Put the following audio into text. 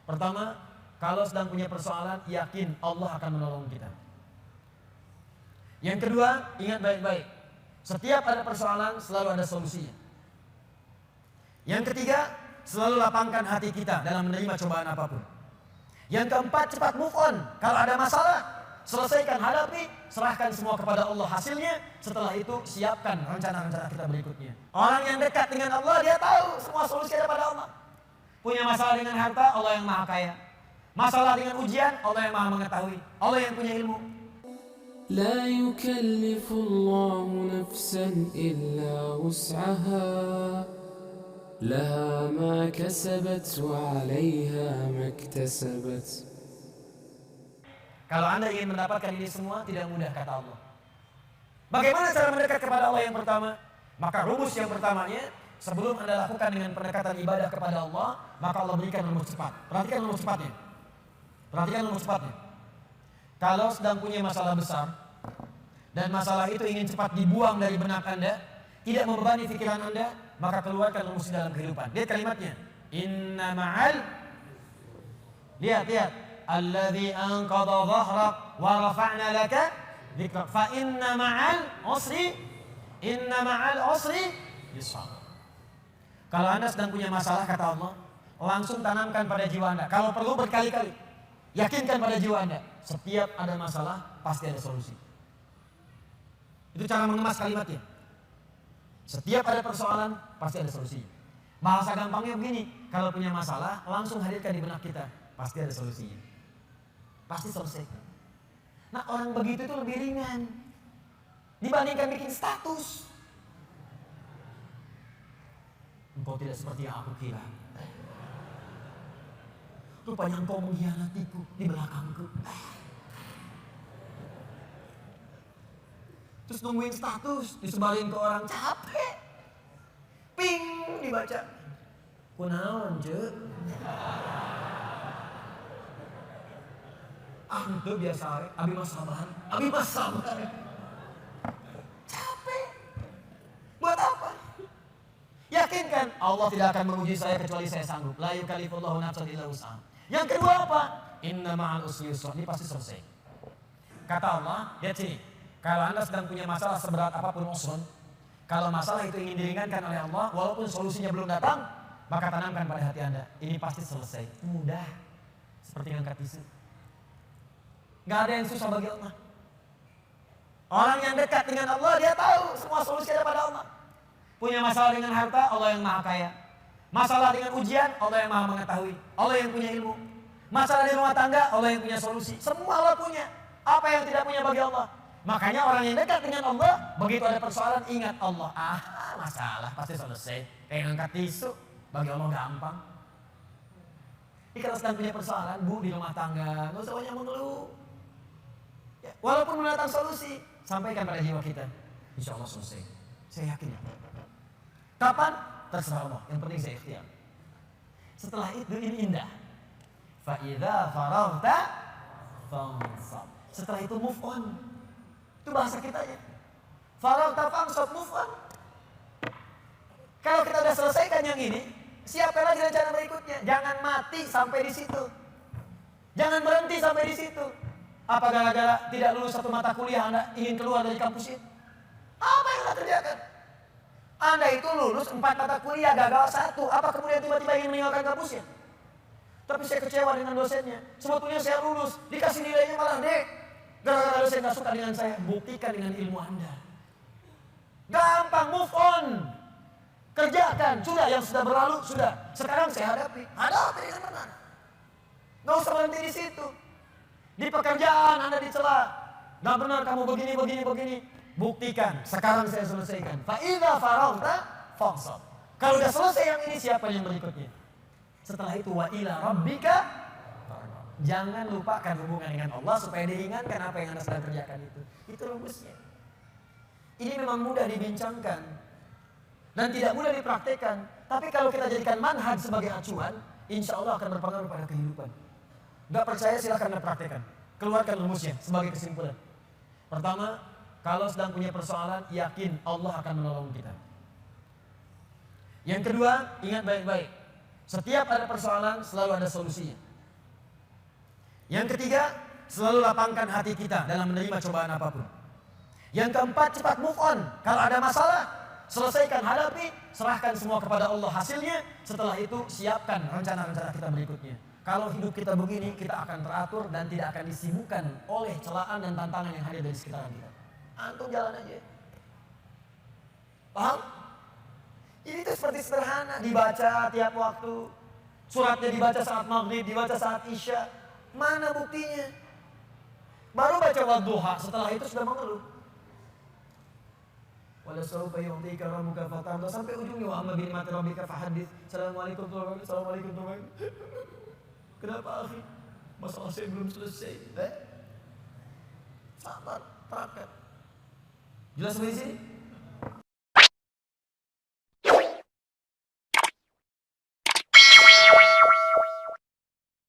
Pertama, kalau sedang punya persoalan, yakin Allah akan menolong kita. Yang kedua, ingat baik-baik, setiap ada persoalan selalu ada solusinya. Yang ketiga, selalu lapangkan hati kita dalam menerima cobaan apapun. Yang keempat, cepat move on. Kalau ada masalah, selesaikan, hadapi, serahkan semua kepada Allah hasilnya. Setelah itu, siapkan rencana-rencana kita berikutnya. Orang yang dekat dengan Allah, dia tahu semua solusi ada pada Allah. Punya masalah dengan harta, Allah yang maha kaya. Masalah dengan ujian, Allah yang maha mengetahui. Allah yang punya ilmu. لا يكلف الله نفسا إلا وسعها لها ما كسبت وعليها ما اكتسبت. Kalau Anda ingin mendapatkan ini semua, tidak mudah, kata Allah. Bagaimana cara mendekat kepada Allah yang pertama? Maka rumus yang pertamanya, sebelum Anda lakukan dengan pendekatan ibadah kepada Allah, maka Allah berikan rumus cepat. Perhatikan rumus cepatnya. Perhatikan rumus cepatnya. Kalau sedang punya masalah besar, dan masalah itu ingin cepat dibuang dari benak Anda, tidak membebani pikiran Anda, maka keluarkan rumus dalam kehidupan. Lihat kalimatnya. Inna ma'al. Lihat. Alladhi anqadha dhahrak wa rafa'na laka dhikrak. Fa inna ma'al usri yusra. Kalau Anda sedang punya masalah, kata Allah, langsung tanamkan pada jiwa Anda. Kalau perlu berkali-kali, yakinkan pada jiwa Anda, setiap ada masalah pasti ada solusi. Itu cara mengemas kalimatnya. Setiap ada persoalan pasti ada solusinya. Bahasa gampangnya begini, kalau punya masalah langsung hadirkan di benak kita, pasti ada solusinya. Pasti selesai. Nah, orang begitu itu lebih ringan dibandingkan bikin status. Engkau tidak seperti yang aku kira. Rupanya engkau mengkhianatiku di belakangku. Terus nungguin status, disebarin ke orang, capek. Ping, dibaca. Kunaon, Cuk? Itu biasa, abi mas sabar. Capek. Buat apa? Yakinkan Allah tidak akan menguji saya kecuali saya sanggup. La yukallifullahu nafsan illa wus'aha. Yang kedua apa? Inna ma'al usri yusra. Ini pasti selesai. Kata Allah, lihat sini. Kalau Anda sedang punya masalah seberat apapun usrun, kalau masalah itu ingin diringankan oleh Allah, walaupun solusinya belum datang, maka tanamkan pada hati Anda, ini pasti selesai. Mudah. Seperti ngangkat tisu. Gak ada yang susah bagi Allah. Orang yang dekat dengan Allah, dia tahu semua solusi ada pada Allah. Punya masalah dengan harta, Allah yang maha kaya. Masalah dengan ujian, Allah yang maha mengetahui. Allah yang punya ilmu. Masalah di rumah tangga, Allah yang punya solusi. Semua Allah punya. Apa yang tidak punya bagi Allah? Makanya orang yang dekat dengan Allah, begitu ada persoalan, ingat Allah. Masalah pasti selesai. Kayak ngangkat tisu, bagi Allah gampang. Jadi kalau sedang punya persoalan, Bu, di rumah tangga, gak usah banyak mengeluh. Ya, walaupun mendatang solusi, sampaikan pada jiwa kita. Insya Allah selesai. Saya yakin. Kapan? Terserah Allah. Yang penting saya ikhtiar. Setelah itu ini indah. Fa idza faraghta fansab. Setelah itu move on. Itu bahasa kita ya. Faraghta fansab, move on. Kalau kita sudah selesaikan yang ini, siapkan lagi rencana berikutnya. Jangan mati sampai di situ. Jangan berhenti sampai di situ. Apa gara-gara tidak lulus satu mata kuliah Anda ingin keluar dari kampus itu? Apa yang Anda kerjakan? Anda itu lulus 4 mata kuliah, gagal 1. Apa kemudian tiba-tiba ingin meninggalkan kampusnya? Tapi saya kecewa dengan dosennya. Sebetulnya saya lulus, dikasih nilainya malah D. Gara-gara dosen gak suka dengan saya. Buktikan dengan ilmu Anda. Gampang, move on. Kerjakan, sudah yang sudah berlalu, sudah. Sekarang saya hadapi dengan benar. Gak usah berhenti di situ. Di pekerjaan Anda dicela. Gak benar kamu begini. Buktikan, sekarang saya selesaikan. Fa idza faraghta fansab. Kalau sudah selesai yang ini, siapa yang berikutnya? Setelah itu wa ila rabbika. Jangan lupakan hubungan dengan Allah supaya diringankan apa yang Anda sedang kerjakan itu. Itu rumusnya. Ini memang mudah dibincangkan dan tidak mudah dipraktekkan. Tapi kalau kita jadikan manhaj sebagai acuan, insya Allah akan berpengaruh pada kehidupan. Gak percaya silahkan Anda praktekkan. Keluarkan rumusnya sebagai kesimpulan. Pertama, kalau sedang punya persoalan, yakin Allah akan menolong kita. Yang kedua, ingat baik-baik. Setiap ada persoalan selalu ada solusinya. Yang ketiga, selalu lapangkan hati kita dalam menerima cobaan apapun. Yang keempat, cepat move on. Kalau ada masalah, selesaikan, hadapi, serahkan semua kepada Allah hasilnya. Setelah itu siapkan rencana-rencana kita berikutnya. Kalau hidup kita begini, kita akan teratur dan tidak akan disibukkan oleh celaan dan tantangan yang hadir dari sekitaran kita. Antum jalan aja. Paham? Ini tuh seperti sederhana, dibaca tiap waktu. Suratnya dibaca saat maghrib, dibaca saat isya. Mana buktinya? Baru baca wadduha, setelah itu sudah mengeluh. Wala sawfa yu'tika rabbuka fatarda, sampai ujungnya wa amma bi ni'mati rabbika fahadits. Assalamualaikum warahmatullahi wabarakatuh. Assalamualaikum warahmatullahi wabarakatuh. Kenapa akhi? Masalah saya belum selesai. Sabar, terapkan. Jelas sampai di sini?